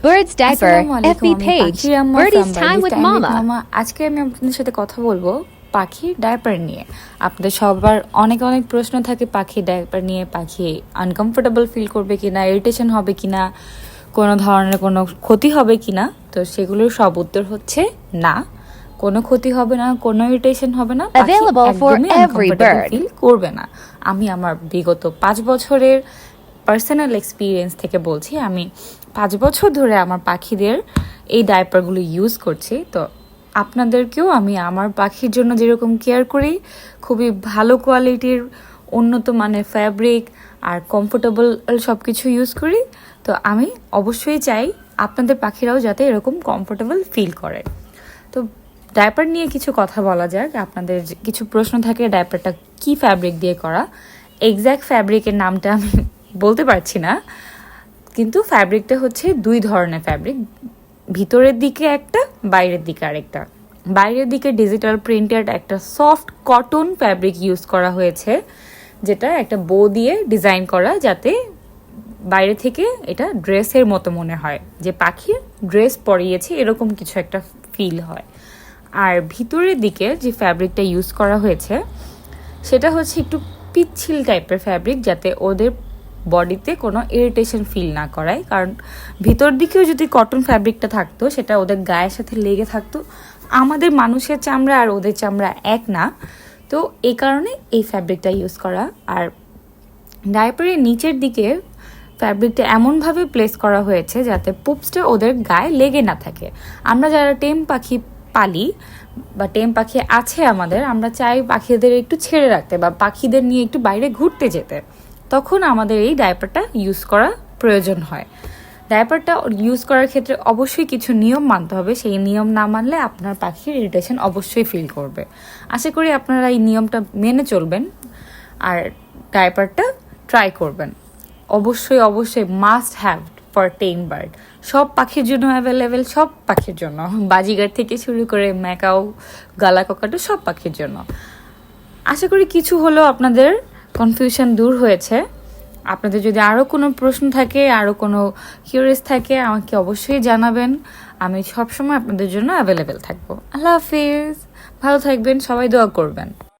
Bird's Diaper FB page. Birdie's Time with Mama. আজকে আমি আপনাদের সাথে কথা বলবো পাখির ডায়াপার নিয়ে। আপনাদের সবার অনেক অনেক প্রশ্ন থাকে পাখির ডায়াপার নিয়ে। পাখি আনকমফোর্টেবল ফিল করবে কিনা, ইরিটেশন হবে কিনা, কোনো ধরনের কোনো ক্ষতি হবে কিনা। তো সেগুলোর সব উত্তর হচ্ছে না, কোনো ক্ষতি হবে না, কোনো ইরিটেশন হবে না, Available for every bird. Feel করবে না। আমি আমার বিগত 5 বছরের পার্সোনাল এক্সপিরিয়েন্স থেকে বলছি। আমি 5 বছর ধরে আমার পাখিদের এই ডায়াপারগুলো ইউজ করছি। তো আপনাদেরকেও আমি আমার পাখির জন্য যেরকম কেয়ার করি, খুবই ভালো কোয়ালিটির উন্নত মানের ফ্যাব্রিক আর কমফোর্টেবল সব কিছু ইউজ করি। তো আমি অবশ্যই চাই আপনাদের পাখিরাও যাতে এরকম কমফোর্টেবল ফিল করে। তো ডায়াপার নিয়ে কিছু কথা বলা যাক। আপনাদের কিছু প্রশ্ন থাকে ডায়াপারটা কি ফ্যাব্রিক দিয়ে করা। এক্স্যাক্ট ফ্যাব্রিকের নামটা আমি বলতে পারছি না, কিন্তু ফ্যাব্রিকটা হচ্ছে 2 ধরনের ফ্যাব্রিক, ভিতরের দিকে একটা, বাইরের দিকে আরেকটা। বাইরের দিকে ডিজিটাল প্রিন্টেড একটা সফট কটন ফ্যাব্রিক ইউজ করা হয়েছে, যেটা একটা বো দিয়ে ডিজাইন করা, যাতে বাইরে থেকে এটা ড্রেসের মতো মনে হয়, যে পাখির ড্রেস পরিয়েছে এরকম কিছু একটা ফিল হয়। আর ভিতরের দিকে যে ফ্যাব্রিকটা ইউজ করা হয়েছে সেটা হচ্ছে একটু পিচ্ছিল টাইপের ফ্যাব্রিক, যাতে ওদের বডিতে কোনো ইরিটেশন ফিল না করায়। কারণ ভিতর দিকেও যদি কটন ফ্যাব্রিকটা থাকতো, সেটা ওদের গায়ের সাথে লেগে থাকতো। আমাদের মানুষের চামড়া আর ওদের চামড়া এক না, তো এই কারণে এই ফ্যাব্রিকটা ইউজ করা। আর ডায়াপারের নিচের দিকে ফ্যাব্রিকটা এমনভাবে প্লেস করা হয়েছে যাতে পুপসটা ওদের গায়ে লেগে না থাকে। আমরা যারা টেম পাখি পালি বা টেম পাখি আছে আমাদের, আমরা চাই পাখিদের একটু ছেড়ে রাখতে বা পাখিদের নিয়ে একটু বাইরে ঘুরতে যেতে, তখন আমাদের এই ডায়াপারটা ইউজ করা প্রয়োজন হয়। ডায়াপারটা ইউজ করার ক্ষেত্রে অবশ্যই কিছু নিয়ম মানতে হবে। সেই নিয়ম না মানলে আপনার পাখির ইরিটেশন অবশ্যই ফিল করবে। আশা করি আপনারা এই নিয়মটা মেনে চলবেন আর ডায়াপারটা ট্রাই করবেন। অবশ্যই অবশ্যই মাস্ট হ্যাভ ফর টেম বার্ড। সব পাখির জন্য অ্যাভেলেবেল, সব পাখির জন্য, বাজিগার থেকে শুরু করে ম্যাকাও, গালা ককাটো, সব পাখির জন্য। আশা করি কিছু হলেও আপনাদের কনফিউশন দূর হয়েছে। আপনাদের যদি আরও কোনো প্রশ্ন থাকে, আরও কোনো কিউরিয়াস থাকে, আমাকে অবশ্যই জানাবেন। আমি সবসময় আপনাদের জন্য অ্যাভেলেবেল থাকবো। আল্লাহ হাফিজ, ভালো থাকবেন, সবাই দোয়া করবেন।